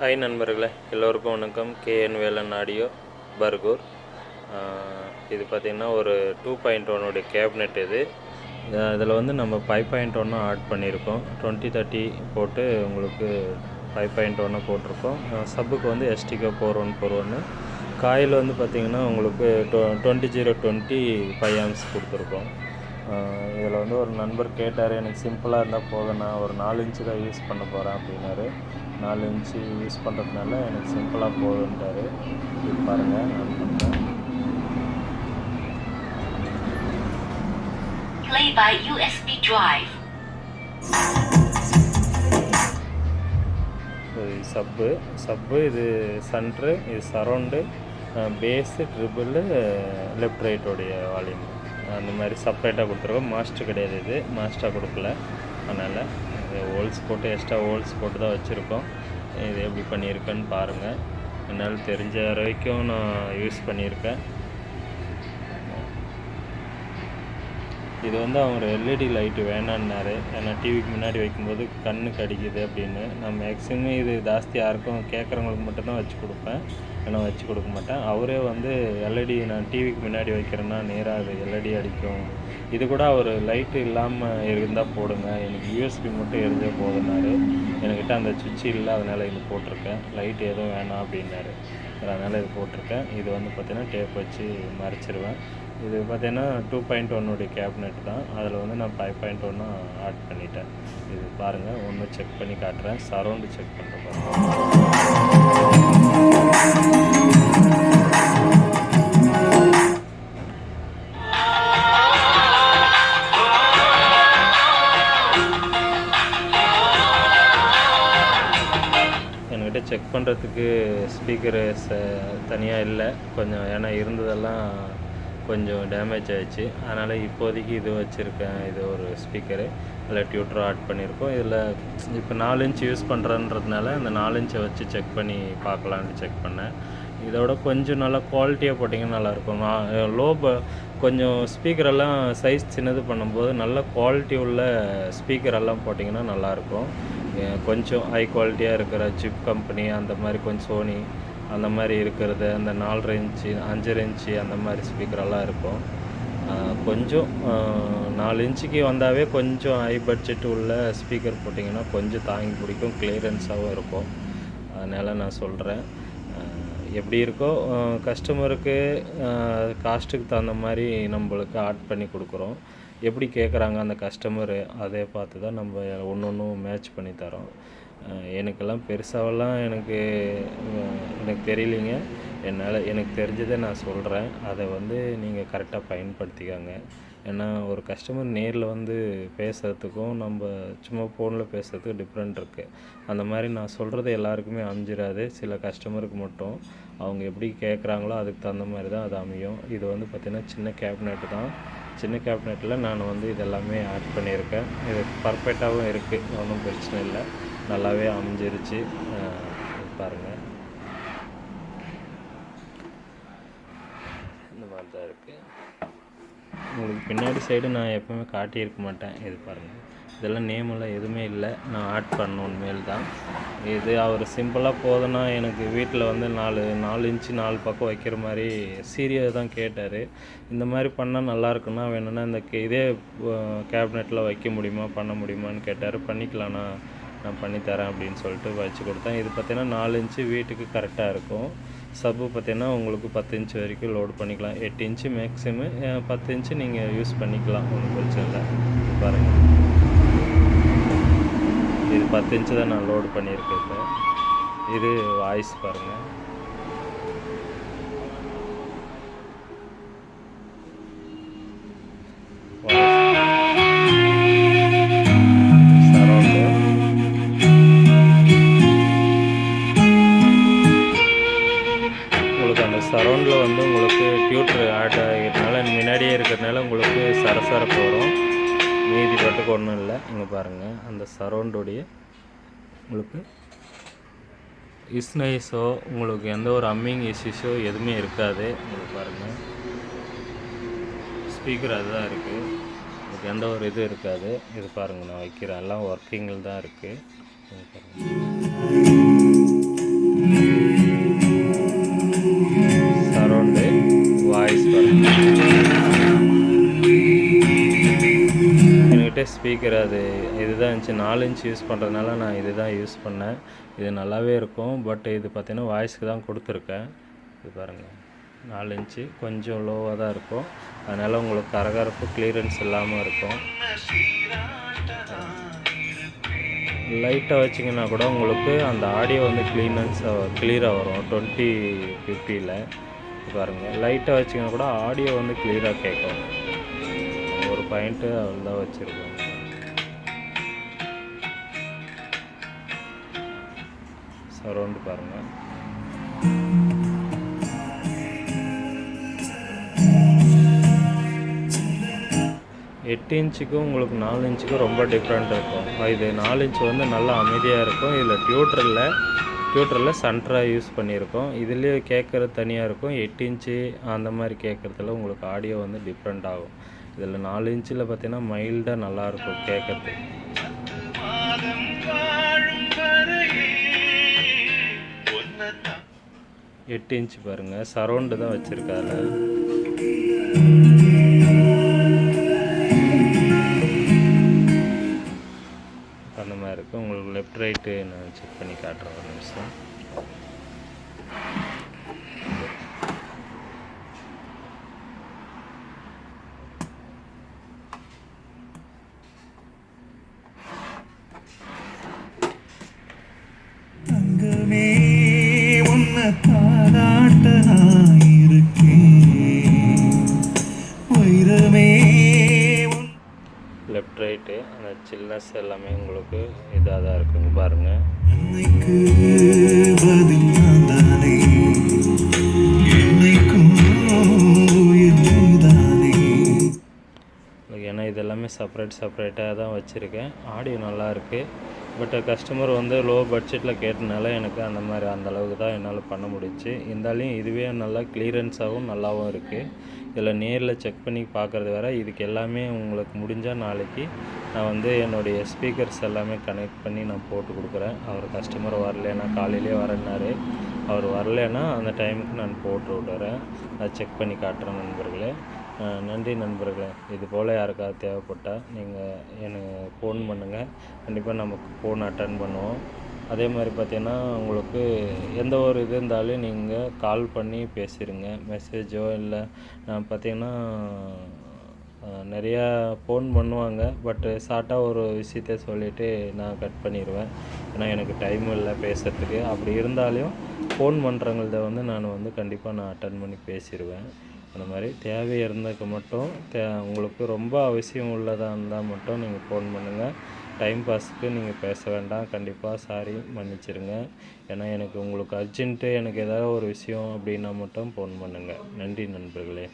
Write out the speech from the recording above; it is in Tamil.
ஹாய் நண்பர்களே, எல்லோருக்கும் வணக்கம். K N Velan audio, Bargur. இது பார்த்திங்கன்னா ஒரு 2.1 கேபினெட். இதில் வந்து நம்ம 5.1 ஆட் பண்ணியிருக்கோம். 2030 போட்டு உங்களுக்கு 5.1 போட்டிருக்கோம். சப்புக்கு வந்து எஸ்டிகோ 4141. காயில் வந்து பார்த்திங்கன்னா உங்களுக்கு 2020 5 ஆம்ஸ் கொடுத்துருக்கோம். இதில் வந்து ஒரு நண்பர் கேட்டார், எனக்கு சிம்பிளாக இருந்தால் போதும், நான் ஒரு 4 இன்ச்சு தான் யூஸ் பண்ண போகிறேன் அப்படின்னாரு. 4 இன்ச்சு யூஸ் பண்ணுறதுனால எனக்கு சிம்பிளாக போதுன்ட்டார். இது பாருங்கள், நான் பண்ணுறேன். Play by USB drive. சப்பு இது சென்ட்ரு, இது சரௌண்டு, பேஸு, ட்ரிபிள், லெஃப்ட் ரைட்டோடைய வால்யூம் அந்த மாதிரி செப்பரேட்டாக கொடுத்துருக்கோம். மாஸ்டர் கிடையாது, இது மாஸ்டராக கொடுக்கல. அதனால் ஹோல்ஸ் போட்டு எக்ஸ்ட்ரா ஹோல்ஸ் போட்டு தான் வச்சுருக்கோம். இது எப்படி பண்ணியிருக்கேன்னு பாருங்கள். என்னால் தெரிஞ்ச வரைக்கும் நான் யூஸ் பண்ணியிருக்கேன். இது வந்து அவங்க எல்இடி லைட்டு வேணான்னாரு. ஏன்னா டிவிக்கு முன்னாடி வைக்கும்போது கண்ணுக்கு அடிக்குது அப்படின்னு. நான் மேக்ஸிமம் இது ஜாஸ்தி யாருக்கும் கேட்குறவங்களுக்கு மட்டும்தான் வச்சு கொடுப்பேன், ஏன்னா வச்சு கொடுக்க மாட்டேன். அவரே வந்து எல்இடி நான் டிவிக்கு முன்னாடி வைக்கிறேன்னா நேராக அது எல்இடி அடிக்கும், இது கூட அவர் லைட்டு இல்லாமல் இருந்தால் போடுங்க, எனக்கு யூஎஸ்பி மட்டும் எரிஞ்சால் போதுன்னாரு. என்கிட்ட அந்த சுவிட்ச் இல்லை, அதனால் இது போட்டிருக்கேன். லைட்டு எதுவும் வேணாம் அப்படின்னாரு. அதனால் இது போட்டிருக்கேன். இது வந்து பார்த்திங்கன்னா டேப் வச்சு மறைச்சிருவேன். இது பார்த்திங்கன்னா 2.1 கேபினெட் தான். அதில் வந்து நான் 5.1 ஆட் பண்ணிட்டேன். இது பாருங்கள், ஒன்று செக் பண்ணி காட்டுறேன். சரௌண்டு செக் பண்ணுறேன். என்கிட்ட செக் பண்ணுறதுக்கு ஸ்பீக்கரு தனியாக இல்லை கொஞ்சம், ஏன்னா இருந்ததெல்லாம் கொஞ்சம் டேமேஜ் ஆகிடுச்சு. அதனால் இப்போதைக்கு இது வச்சுருக்கேன். இது ஒரு ஸ்பீக்கரு, அதில் டியூட்டர் ஆட் பண்ணியிருக்கோம். இதில் இப்போ 4 இன்ச் யூஸ் பண்ணுறன்றதுனால அந்த 4 இன்ச்சை வச்சு செக் பண்ணி பார்க்கலான்ட்டு செக் பண்ணேன். இதோட கொஞ்சம் நல்லா குவாலிட்டியாக போட்டிங்கன்னா நல்லாயிருக்கும். கொஞ்சம் ஸ்பீக்கரெல்லாம் சைஸ் சின்னது பண்ணும்போது நல்ல குவாலிட்டி உள்ள ஸ்பீக்கரெல்லாம் போட்டிங்கன்னா நல்லாயிருக்கும். கொஞ்சம் ஹை குவாலிட்டியாக இருக்கிற சிப் கம்பெனி அந்த மாதிரி, கொஞ்சம் சோனி அந்த மாதிரி இருக்கிறது, அந்த 4.5 இன்ச்சு 5.5 இன்ச்சு அந்த மாதிரி ஸ்பீக்கரெல்லாம் இருக்கும். கொஞ்சம் 4 இன்ச்சுக்கு வந்தாவே கொஞ்சம் ஹை பட்ஜெட் உள்ள ஸ்பீக்கர் போட்டிங்கன்னா கொஞ்சம் தாங்கி பிடிக்கும், கிளியரன்ஸாகவும் இருக்கும். அதனால் நான் சொல்கிறேன், எப்படி இருக்கோ கஸ்டமருக்கு காஸ்ட்டுக்கு தகுந்த மாதிரி நம்மளுக்கு ஆட் பண்ணி கொடுக்குறோம். எப்படி கேட்குறாங்க அந்த கஸ்டமரு, அதை பார்த்து தான் நம்ம ஒன்று ஒன்றும் மேட்ச் பண்ணி தரோம். எனக்கெல்லாம் பெருசாவெல்லாம் எனக்கு தெரியலைங்க. எனக்கு தெரிஞ்சதை நான் சொல்கிறேன். அதை வந்து நீங்கள் கரெக்டாக பயன்படுத்திக்கோங்க. ஏன்னா ஒரு கஸ்டமர் நேரில் வந்து பேசுகிறதுக்கும் நம்ம சும்மா ஃபோனில் பேசுகிறதுக்கும் டிஃப்ரெண்ட் இருக்குது. அந்த மாதிரி நான் சொல்கிறது எல்லாருக்குமே அமைஞ்சிடாது, சில கஸ்டமருக்கு மட்டும் அவங்க எப்படி கேட்குறாங்களோ அதுக்கு தகுந்த மாதிரி தான் அது அமையும். இது வந்து பார்த்திங்கன்னா சின்ன கேபினெட்டு தான். சின்ன கேபினெட்டில் நான் வந்து இதெல்லாமே ஆட் பண்ணியிருக்கேன். இது பர்ஃபெக்டாகவும் இருக்குது, ஒன்றும் பிரச்சனை இல்லை, நல்லாவே அமைஞ்சிருச்சு. பாருங்கள், இந்த மாதிரி தான் இருக்குது. உங்களுக்கு பின்னாடி சைடு நான் எப்போவுமே காட்டியிருக்க மாட்டேன். இது பாருங்கள், இதெல்லாம் நேமெல்லாம் எதுவுமே இல்லை, நான் ஆட் பண்ணணும் மேல் தான். இது அவர் சிம்பிளாக போதுன்னா, எனக்கு வீட்டில் வந்து 4 இன்ச்சு 4 பக்கம் வைக்கிற மாதிரி சீரியஸாக தான் கேட்டார். இந்த மாதிரி பண்ணால் நல்லாயிருக்குன்னா வேணும்னா இந்த இதே கேபினெட்டில் வைக்க முடியுமா, பண்ண முடியுமான்னு கேட்டார். பண்ணிக்கலாம்ண்ணா, நான் பண்ணித்தரேன் அப்படின்னு சொல்லிட்டு வச்சு கொடுத்தேன். இது பார்த்திங்கன்னா 4 இன்ச்சு வீட்டுக்கு கரெக்டாக இருக்கும். சப்பு பார்த்திங்கன்னா உங்களுக்கு 10 இன்ச்சு வரைக்கும் லோடு பண்ணிக்கலாம். 8 இன்ச்சு மேக்ஸிமம், 10 இன்ச்சு நீங்கள் யூஸ் பண்ணிக்கலாம், ஒன்றும் பிரச்சனை இல்லை. பாருங்கள், இது 10 இன்ச்சு தான் நான் லோடு பண்ணியிருக்கேன். இப்போ இது வாய்ஸ் பாருங்கள், சரௌண்டில் வந்து உங்களுக்கு டியூட்டர் ஆட் ஆகிறதுனால முன்னாடியே இருக்கிறதுனால உங்களுக்கு சரசரப்பு வரும், மீதி பாட்டுக்கு ஒன்றும் இல்லை. இங்கே பாருங்கள், அந்த சரௌண்டுடைய உங்களுக்கு இஸ்னைஸோ உங்களுக்கு எந்த ஒரு அம்மிங் இஷ்யூஸோ எதுவுமே இருக்காது. உங்களுக்கு பாருங்கள், ஸ்பீக்கர் அதுதான் இருக்குது, உங்களுக்கு எந்த ஒரு இது இருக்காது. இது பாருங்கள், நான் வைக்கிறேன், எல்லாம் ஒர்க்கிங்கில் தான் இருக்குது. ஸ்பீக்கர் அது இதுதான் இருந்துச்சு. 4 இன்ச் யூஸ் பண்ணுறதுனால நான் இது தான் யூஸ் பண்ணேன். இது நல்லாவே இருக்கும். பட் இது பார்த்தீங்கன்னா வாய்ஸ்க்கு தான் கொடுத்துருக்கேன். இது பாருங்கள், 4 இன்ச்சு கொஞ்சம் லோவாக தான் இருக்கும். அதனால் உங்களுக்கு கரகரப்பு கிளியரன்ஸ் இல்லாமல் இருக்கும். லைட்டாக வச்சிங்கன்னா கூட உங்களுக்கு அந்த ஆடியோ வந்து கிளியராக வரும். 2050ல் பாருங்கள், லைட்டாக வச்சிங்கன்னா கூட ஆடியோ வந்து கிளியராக கேட்கும். ஒரு பாயிண்ட்டு அவ்வளோதான் வச்சுருக்கோம். சரௌண்டு பாருங்கள். 8 இன்ச்சுக்கும் உங்களுக்கு 4 இன்ச்சுக்கும் ரொம்ப டிஃப்ரெண்ட் இருக்கும். இது 4 இன்ச் வந்து நல்லா அமைதியாக இருக்கும். இதில் டியூட்டரில் சென்டராக யூஸ் பண்ணியிருக்கோம். இதுலேயே கேட்குறது தனியாக இருக்கும். 8 இன்ச்சு அந்த மாதிரி கேட்குறதுல உங்களுக்கு ஆடியோ வந்து டிஃப்ரெண்ட் ஆகும். இதில் 4 இன்ச்சில் பார்த்தீங்கன்னா மைல்டாக நல்லாயிருக்கும் கேட்குறதுக்கு. 8 இன்ச்சு பாருங்கள், சரௌண்டு தான் வச்சுருக்காரு. அந்த மாதிரி இருக்குது. உங்களுக்கு லெஃப்ட் ரைட்டு நான் செக் பண்ணி காட்டுறேன் ஒரு நிமிஷம். லெஃப்ட் ரைட்டு அந்த சில்னஸ் எல்லாமே உங்களுக்கு இதாக தான் இருக்குங்க பாருங்கள். ஏன்னா இது எல்லாமே செப்பரேட்டாக தான் வச்சுருக்கேன். ஆடியோ நல்லா இருக்குது. பட் கஸ்டமர் வந்து லோ பட்ஜெட்டில் கேட்டனால எனக்கு அந்த அளவுக்கு தான் என்னால் பண்ண முடிஞ்சுச்சு. இருந்தாலும் இதுவே நல்லா கிளியரன்ஸாகவும் நல்லாவும் இருக்குது. இதில் நேரில் செக் பண்ணி பார்க்குறது வேறு. இதுக்கு எல்லாமே உங்களுக்கு முடிஞ்சால் நாளைக்கு நான் வந்து என்னுடைய ஸ்பீக்கர்ஸ் எல்லாமே கனெக்ட் பண்ணி நான் போட்டு கொடுக்குறேன். அவர் கஸ்டமர் வரலைன்னா, காலையிலே வரேன்னாரு. அவர் வரலைன்னா அந்த டைமுக்கு நான் போட்டு விட்டுறேன். நான் செக் பண்ணி காட்டுறேன் நண்பர்களே. நன்றி நண்பர்களே. இது போல் யாருக்காவது தேவைப்பட்டால் நீங்கள் எனக்கு ஃபோன் பண்ணுங்கள். கண்டிப்பாக நமக்கு ஃபோன் அட்டன் பண்ணுவோம். அதே மாதிரி பார்த்தீங்கன்னா உங்களுக்கு எந்த ஒரு இது இருந்தாலும் நீங்கள் கால் பண்ணி பேசிடுங்க. மெசேஜோ இல்லை நான் பார்த்தீங்கன்னா நிறையா ஃபோன் பண்ணுவாங்க. பட்டு ஷார்ட்டாக ஒரு விஷயத்த சொல்லிவிட்டு நான் கட் பண்ணிடுவேன். ஏன்னா எனக்கு டைம் இல்லை பேசுகிறதுக்கு. அப்படி இருந்தாலும் ஃபோன் பண்ணுறவங்கள்ட்ட வந்து நான் வந்து கண்டிப்பாக நான் அட்டன் பண்ணி பேசிடுவேன். அந்த மாதிரி தேவை இருந்ததுக்கு மட்டும் உங்களுக்கு ரொம்ப அவசியம் உள்ளதாக இருந்தால் மட்டும் நீங்கள் ஃபோன் பண்ணுங்கள். டைம் பாஸுக்கு நீங்கள் பேச வேண்டாம். கண்டிப்பாக சாரி, மன்னிச்சிடுங்க. ஏன்னா எனக்கு உங்களுக்கு அர்ஜென்ட்டு, எனக்கு ஏதாவது ஒரு விஷயம் அப்படின்னா மட்டும் ஃபோன் பண்ணுங்கள். நன்றி நண்பர்களே.